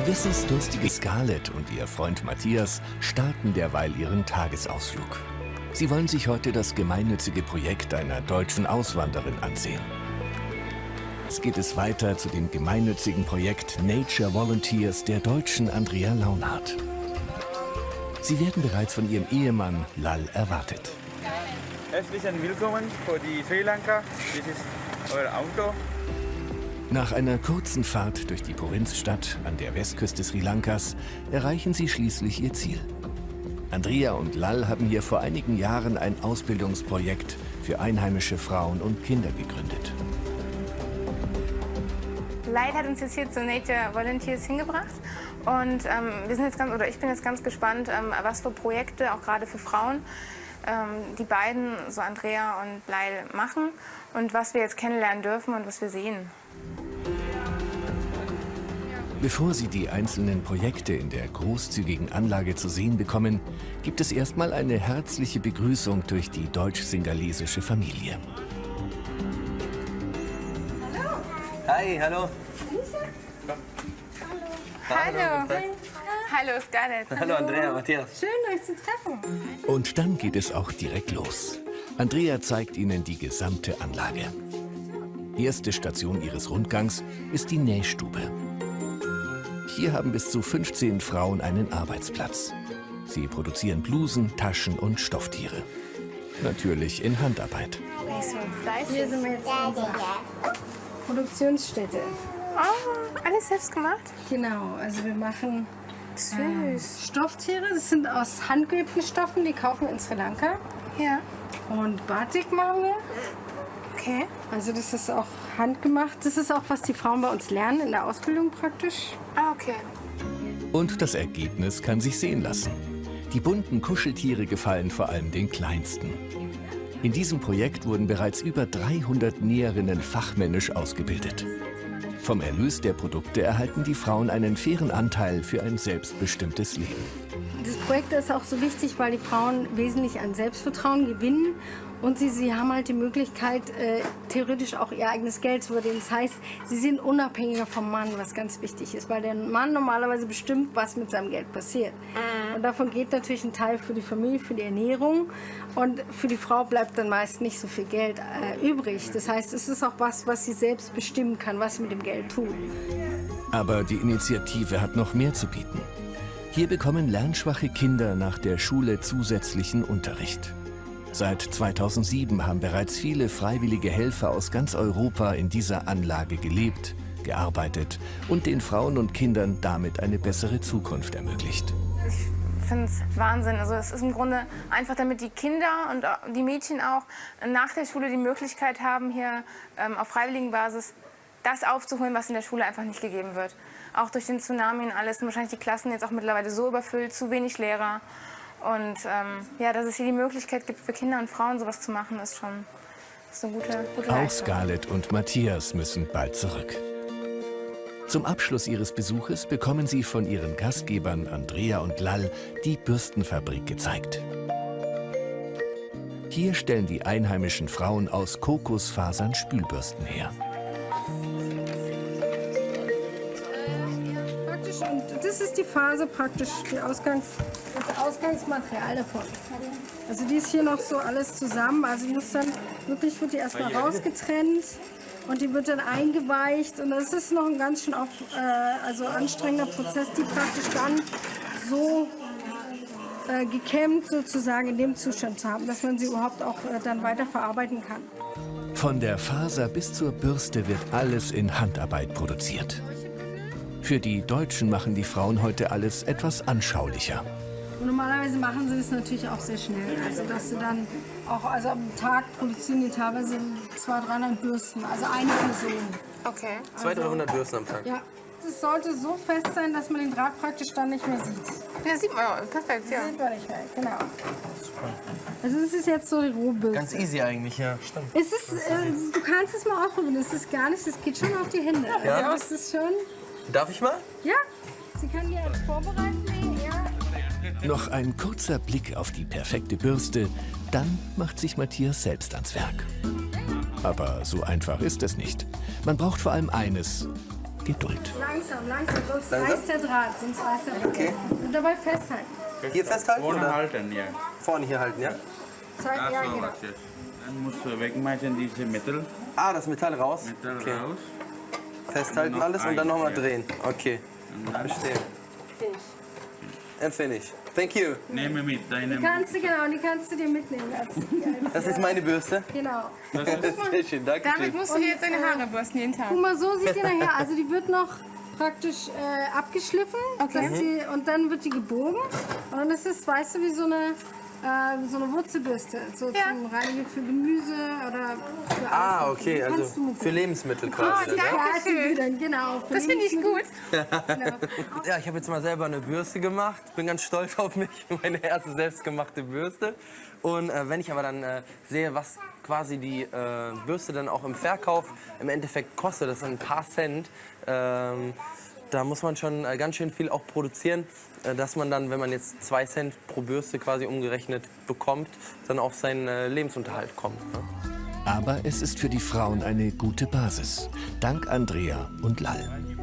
Die wissensdurstige Scarlett und ihr Freund Matthias starten derweil ihren Tagesausflug. Sie wollen sich heute das gemeinnützige Projekt einer deutschen Auswanderin ansehen. Jetzt geht es weiter zu dem gemeinnützigen Projekt Nature Volunteers der deutschen Andrea Launhardt. Sie werden bereits von ihrem Ehemann Lal erwartet. Herzlichen Willkommen für die Sri Lanka. Das ist euer Auto. Nach einer kurzen Fahrt durch die Provinzstadt an der Westküste Sri Lankas erreichen sie schließlich ihr Ziel. Andrea und Lal haben hier vor einigen Jahren ein Ausbildungsprojekt für einheimische Frauen und Kinder gegründet. Lal hat uns jetzt hier zu Nature Volunteers hingebracht und ich bin jetzt ganz gespannt, was für Projekte, auch gerade für Frauen, die beiden, so Andrea und Lal, machen und was wir jetzt kennenlernen dürfen und was wir sehen. Bevor Sie die einzelnen Projekte in der großzügigen Anlage zu sehen bekommen, gibt es erstmal eine herzliche Begrüßung durch die deutsch-singalesische Familie. Hallo. Hi, hallo. Hallo. Hallo Scarlett. Hallo Andrea, Matthias. Schön, euch zu treffen. Und dann geht es auch direkt los. Andrea zeigt Ihnen die gesamte Anlage. Erste Station ihres Rundgangs ist die Nähstube. Hier haben bis zu 15 Frauen einen Arbeitsplatz. Sie produzieren Blusen, Taschen und Stofftiere. Natürlich in Handarbeit. Hier sind wir jetzt in unserer Produktionsstätte. Oh, alles selbst gemacht? Genau, also wir machen Süß. Stofftiere. Das sind aus handgeübten Stoffen, die kaufen wir in Sri Lanka. Ja. Und Batik machen wir. Okay. Also das ist auch handgemacht. Das ist auch, was die Frauen bei uns lernen in der Ausbildung praktisch. Ah, okay. Und das Ergebnis kann sich sehen lassen. Die bunten Kuscheltiere gefallen vor allem den Kleinsten. In diesem Projekt wurden bereits über 300 Näherinnen fachmännisch ausgebildet. Vom Erlös der Produkte erhalten die Frauen einen fairen Anteil für ein selbstbestimmtes Leben. Das Projekt ist auch so wichtig, weil die Frauen wesentlich an Selbstvertrauen gewinnen und sie haben halt die Möglichkeit, theoretisch auch ihr eigenes Geld zu verdienen. Das heißt, sie sind unabhängiger vom Mann, was ganz wichtig ist, weil der Mann normalerweise bestimmt, was mit seinem Geld passiert. Und davon geht natürlich ein Teil für die Familie, für die Ernährung und für die Frau bleibt dann meist nicht so viel Geld übrig. Das heißt, es ist auch was sie selbst bestimmen kann, was sie mit dem Geld tut. Aber die Initiative hat noch mehr zu bieten. Hier bekommen lernschwache Kinder nach der Schule zusätzlichen Unterricht. Seit 2007 haben bereits viele freiwillige Helfer aus ganz Europa in dieser Anlage gelebt, gearbeitet und den Frauen und Kindern damit eine bessere Zukunft ermöglicht. Ich finde es Wahnsinn. Also es ist im Grunde einfach, damit die Kinder und die Mädchen auch nach der Schule die Möglichkeit haben, hier auf freiwilligen Basis das aufzuholen, was in der Schule einfach nicht gegeben wird. Auch durch den Tsunami und alles sind wahrscheinlich die Klassen jetzt auch mittlerweile so überfüllt, zu wenig Lehrer. Und dass es hier die Möglichkeit gibt, für Kinder und Frauen sowas zu machen, ist schon eine gute Auch Leistung. Scarlett und Matthias müssen bald zurück. Zum Abschluss ihres Besuches bekommen sie von ihren Gastgebern Andrea und Lal die Bürstenfabrik gezeigt. Hier stellen die einheimischen Frauen aus Kokosfasern Spülbürsten her. Und das ist die Phase praktisch, das Ausgangsmaterial davon. Also die ist hier noch so alles zusammen. Also wird die erstmal rausgetrennt und die wird dann eingeweicht. Und das ist noch ein ganz schön anstrengender Prozess, die praktisch dann so gekämmt sozusagen in dem Zustand zu haben, dass man sie überhaupt auch dann weiter verarbeiten kann. Von der Faser bis zur Bürste wird alles in Handarbeit produziert. Für die Deutschen machen die Frauen heute alles etwas anschaulicher. Und normalerweise machen sie das natürlich auch sehr schnell. Also dass sie dann auch, also am Tag produzieren die teilweise 200-300 Bürsten, also eine Person. Okay. 200-300 Bürsten am Tag. Ja, es sollte so fest sein, dass man den Draht praktisch dann nicht mehr sieht. Ja, sieht man, ja, perfekt, ja. Sieht man nicht mehr, genau. Also das ist jetzt so die Rohbürste. Ganz easy eigentlich, ja, stimmt. Es ist, du kannst es mal ausprobieren, es ist gar nicht, es geht schon auf die Hände. Ja? Also das ist schon, Darf ich mal? ja, sie kann die jetzt vorbereiten, ja. Noch ein kurzer Blick auf die perfekte Bürste, dann macht sich Matthias selbst ans Werk. Aber so einfach ist es nicht. Man braucht vor allem eines: Geduld. Langsam, sonst Langsam? reißt der Draht. Okay. Und dabei festhalten. Hier festhalten? Vorne Oder? halten, ja. Vorne hier halten, ja? Zeig, ja, So, genau. was jetzt. Dann musst du wegmachen, diese Metall Ah, das Metall raus. Okay. raus. Festhalten Und noch alles und dann nochmal eins, ja. drehen. Okay. Und dann Verstehe. And finish. Thank you. nehme mit deinem... Die kannst du dir mitnehmen. Das ist meine Bürste. Genau. Sehr schön, danke Damit schön. musst du dir jetzt deine Haare bürsten jeden Tag. Guck mal, so sieht die nachher. Also die wird noch praktisch abgeschliffen. Okay. Dass die, und dann wird die gebogen. Und dann ist es, weißt du, wie so eine Wurzelbürste. So Ja. zum Reinigen für Gemüse oder für Ah, alles. okay, Kannst du also mitnehmen. für Lebensmittel Oh, quasi. dann, ja? danke schön. Genau. für Das finde ich Lebensmittel. gut. Ja, ich habe jetzt mal selber eine Bürste gemacht. Bin ganz stolz auf mich, meine erste selbstgemachte Bürste. Und wenn ich aber dann sehe, was quasi die Bürste dann auch im Verkauf im Endeffekt kostet, das sind ein paar Cent, da muss man schon ganz schön viel auch produzieren, dass man dann, wenn man jetzt 2 Cent pro Bürste quasi umgerechnet bekommt, dann auf seinen Lebensunterhalt kommt. Ne? Aber es ist für die Frauen eine gute Basis. Dank Andrea und Lall.